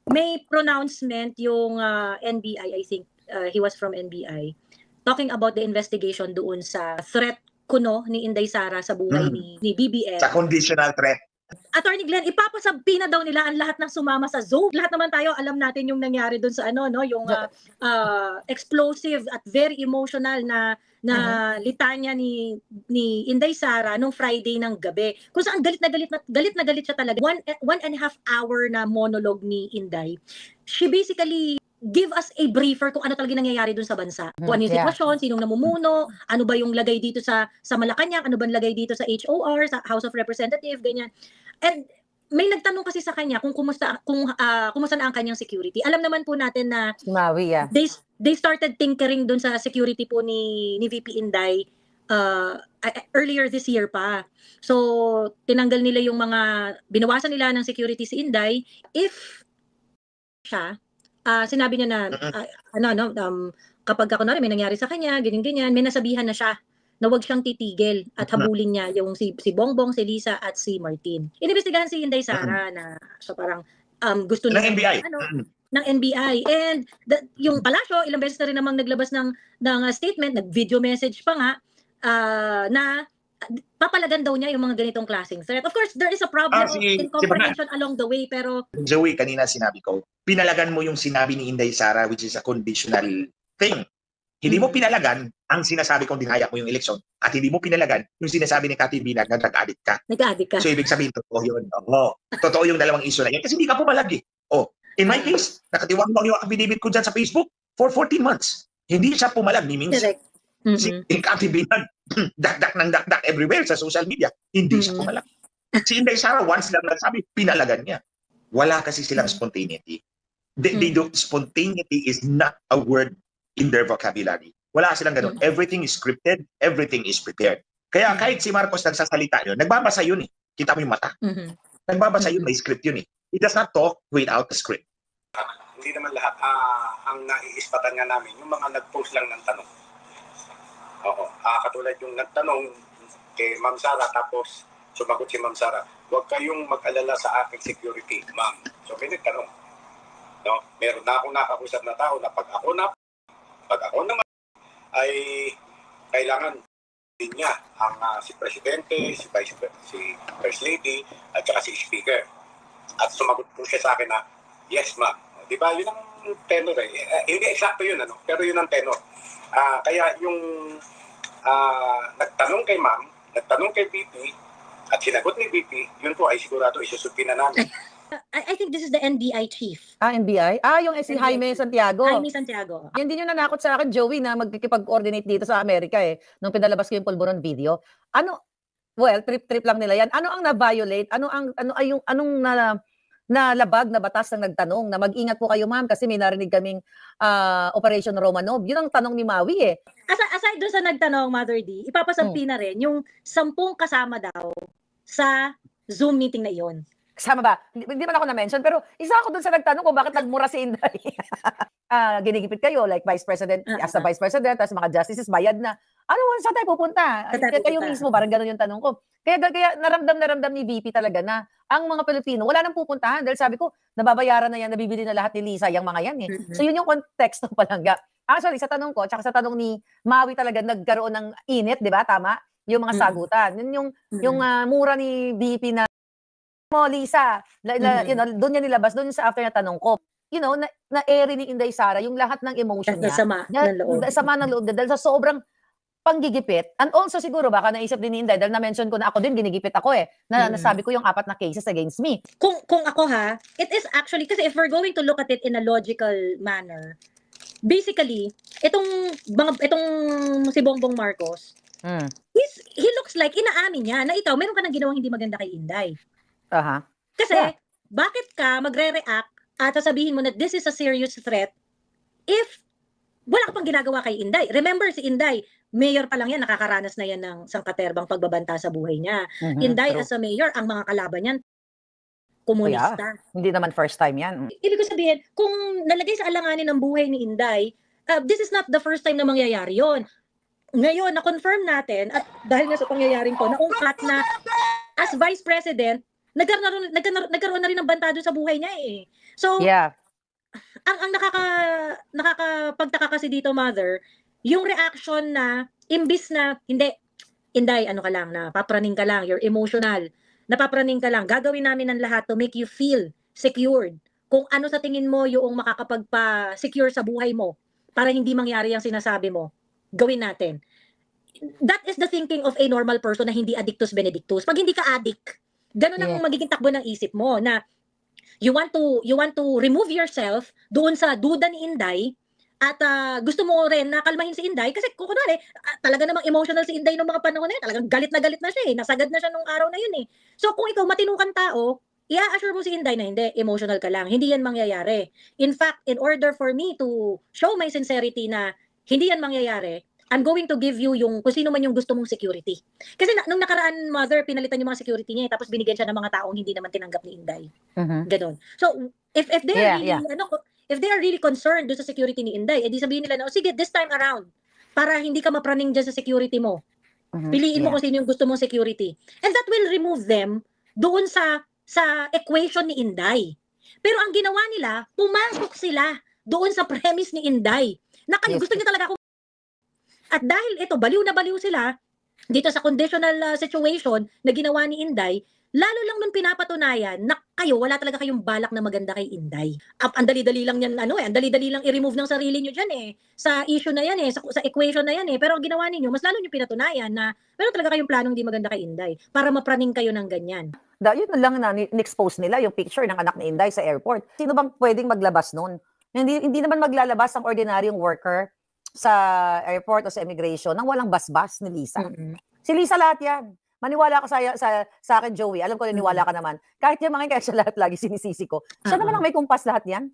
may pronouncement yung NBI, I think he was from NBI, talking about the investigation doon sa threat kuno ni Inday Sara sa buhay ni BBM. Sa conditional threat. Attorney Glenn, ipapasabi na daw nila ang lahat ng sumama sa Zoom. Lahat naman tayo alam natin yung nangyari doon sa yung explosive at very emotional na litanya ni Inday Sara nung Friday ng gabi. Kung saan galit na galit siya talaga. 1.5 hour na monologue ni Inday. She basically give us a briefer kung ano talaga nangyayari dun sa bansa. Kung ano yung sitwasyon, sinong namumuno, ano ba yung lagay dito sa Malacanang, ano ba lagay dito sa HOR, sa House of Representatives, ganyan. And may nagtanong kasi sa kanya kung kumusta na ang kanyang security. Alam naman po natin na Maui, they started tinkering dun sa security po ni VP Inday earlier this year pa. So, tinanggal nila yung binawasan nila ng security si Inday if siya sinabi niya na kapag ako may nangyari sa kanya, ganyan, may nasabihan na siya na wag siyang titigil at habulin niya yung si Bongbong, si Lisa at si Martin. Inimbestigahan si Inday Sara na so parang gusto ng NBI. Ng NBI. And yung palasyo, ilang beses na rin namang naglabas ng statement, nag-video message pa nga na papalagan daw niya yung mga ganitong klaseng threat. Of course, there is a problem in comprehension along the way, pero Joey, kanina sinabi ko, pinalagan mo yung sinabi ni Inday Sara, which is a conditional thing. Hindi mo pinalagan ang sinasabi kong dinaya mo yung eleksyon at hindi mo pinalagan yung sinasabi ni Cathy Binag na nag-addict ka. Nag-addict ka. So, ibig sabihin, totoo yun. Totoo yung dalawang issue na yan kasi hindi ka pumalag eh. In my case, nakatiwang yung affidavit ko dyan sa Facebook for 14 months. Hindi siya pumalag ni Minsan. Correct. Si Cathy Binag, dakdak everywhere sa social media. Hindi siya pumalag. Si Inday Sara, once lang nagsabi, pinalagan niya. Wala kasi silang spontaneity. Spontaneity is not a word in their vocabulary. Wala silang ganun. Everything is scripted, everything is prepared. Kaya kahit si Marcos nagsasalita yun, nagbabasa yun eh. Kita mo yung mata. Nagbabasa yun, may script yun eh. He does not talk without a script. Hindi naman lahat. Ang naiispatan nga namin, yung mga nag-post lang ng tanong. Katulad yung nagtanong kay Ma'am Sara, tapos sumagot si Ma'am Sara, huwag kayong mag-alala sa aking security, ma'am. So, may nagtanong. No? Meron na akong nakakusap na tao na pag ako naman ay kailangan din niya ang si Presidente, si First Lady, at saka si Speaker. At sumagot po siya sa akin na, yes ma'am. Di ba? Yun ang tenor eh. Hindi eksakto yun, pero yun ang tenor. Kaya yung nagtanong kay ma'am, nagtanong kay VP, at sinagot ni VP, yun po ay sigurado isusupin na namin. I think this is the NBI chief. NBI? Yung si Jaime Santiago. Jaime Santiago. Yan din yung nanakot sa akin, Joey, na magkikipag-coordinate dito sa Amerika nung pinalabas ko yung Pulburon video. Trip lang nila yan. Ano ang na-violate? Anong nalabag na batas ng nagtanong na mag-ingat po kayo ma'am kasi may narinig kaming Operation Romanov. Yun ang tanong ni Maui Aside doon sa nagtanong, Mother D, ipapasampi na rin yung 10 kasama daw sa Zoom meeting na iyon. Kasama ba? Hindi man ako na-mention, pero isa ako dun sa nagtanong kung bakit nagmura si Inday. Ginigipit kayo, like Vice President, as a Vice President, as mga justices, bayad na. Saan tayo pupunta? Kayo mismo, parang gano'n yung tanong ko. Kaya naramdam ni VP talaga na ang mga Pilipino, wala nang pupuntahan. Dahil sabi ko, nababayaran na yan, nabibili na lahat ni Lisa, yung mga yan So yun yung context ng palangga. Actually, sa tanong ko, tsaka sa tanong ni Maui talaga, nagkaroon ng init, di ba? Tama? Yung mga sagutan. Yun yung mura ni VP na Lisa, doon niya nilabas, doon sa after na tanong ko. Na-airy ni Inday Sara yung lahat ng emotion niya. Sama ng loob. Dahil sa sobrang panggigipit. And also siguro, baka naisip din ni Inday, dahil na-mention ko na ako din, ginigipit ako nasabi ko yung 4 na cases against me. Kung ako it is actually, kasi if we're going to look at it in a logical manner, basically, itong si Bongbong Marcos, he looks like, inaamin niya na ikaw, meron ka nang ginawang hindi maganda kay Inday. Kasi, bakit ka magre-react at sasabihin mo na this is a serious threat if wala ka pang ginagawa kay Inday? Remember, si Inday, mayor pa lang yan, nakakaranas na yan ng sangkaterbang pagbabanta sa buhay niya. Inday as a mayor, ang mga kalaban niyan, komunista. Hindi naman first time yan. Ibig ko sabihin, kung nalagay sa alanganin ng buhay ni Inday, this is not the first time na mangyayari yon. Ngayon, na-confirm natin, at dahil nga sa pangyayaring to, naungkat na as Vice President, nagkaroon na rin ng banta doon sa buhay niya eh. So, Yeah. ang nakakapagtaka kasi dito, Mother, yung reaction na imbis na hindi, Inday, ano ka lang, napapraning ka lang, you're emotional, napapraning ka lang, gagawin namin ang lahat to make you feel secured. Kung ano sa tingin mo yung makakapagpa-secure sa buhay mo para hindi mangyari ang sinasabi mo, gawin natin. That is the thinking of a normal person na hindi addictus benedictus. Pag hindi ka addict, ganun ang magiging takbo ng isip mo na you want to remove yourself doon sa duda ni Inday at gusto mo rin na kalmahin si Inday kasi kung kunwari talaga namang emotional si Inday nung mga panahon na yun, talagang galit na siya eh, nasagad na siya nung araw na yun eh. So kung ikaw matinong kang tao, i-assure mo si Inday na hindi, emotional ka lang, hindi yan mangyayari. In fact, in order for me to show my sincerity na hindi yan mangyayari, I'm going to give you yung kung sino man yung gusto mong security. Kasi nung nakaraan, Mother, pinalitan yung mga security niya, tapos binigyan siya ng mga taong hindi naman tinanggap ni Inday. Ganon. So, if they are really, if they are really concerned doon sa security ni Inday, edi sabihin nila na, sige, this time around, para hindi ka mapraning dyan sa security mo. Piliin mo kung sino yung gusto mong security. And that will remove them doon sa equation ni Inday. Pero ang ginawa nila, pumasok sila doon sa premise ni Inday. Na kayo, gusto niya talaga ako. At dahil ito, baliw na baliw sila dito sa conditional situation na ginawa ni Inday, lalo lang nung pinapatunayan na kayo, wala talaga kayong balak na maganda kay Inday. Ang dali-dali lang yan, ang dali-dali lang i-remove ng sarili nyo dyan eh. Sa issue na yan eh, sa equation na yan eh. Pero ang ginawa ninyo, mas lalo nyo pinatunayan na meron talaga kayong planong di maganda kay Inday para mapraning kayo ng ganyan. Yun na lang na ni-expose nila yung picture ng anak ni Inday sa airport. Sino bang pwedeng maglabas nun? Hindi naman maglalabas ang ordinaryong worker sa airport o sa immigration nang walang basbas ni Lisa. Si Lisa lahat yan. Maniwala ka sa akin, Joey. Alam ko naniwala ka naman. Kahit yung mga kaya siya lahat lagi sinisisi ko. Siya naman ang may kumpas lahat yan.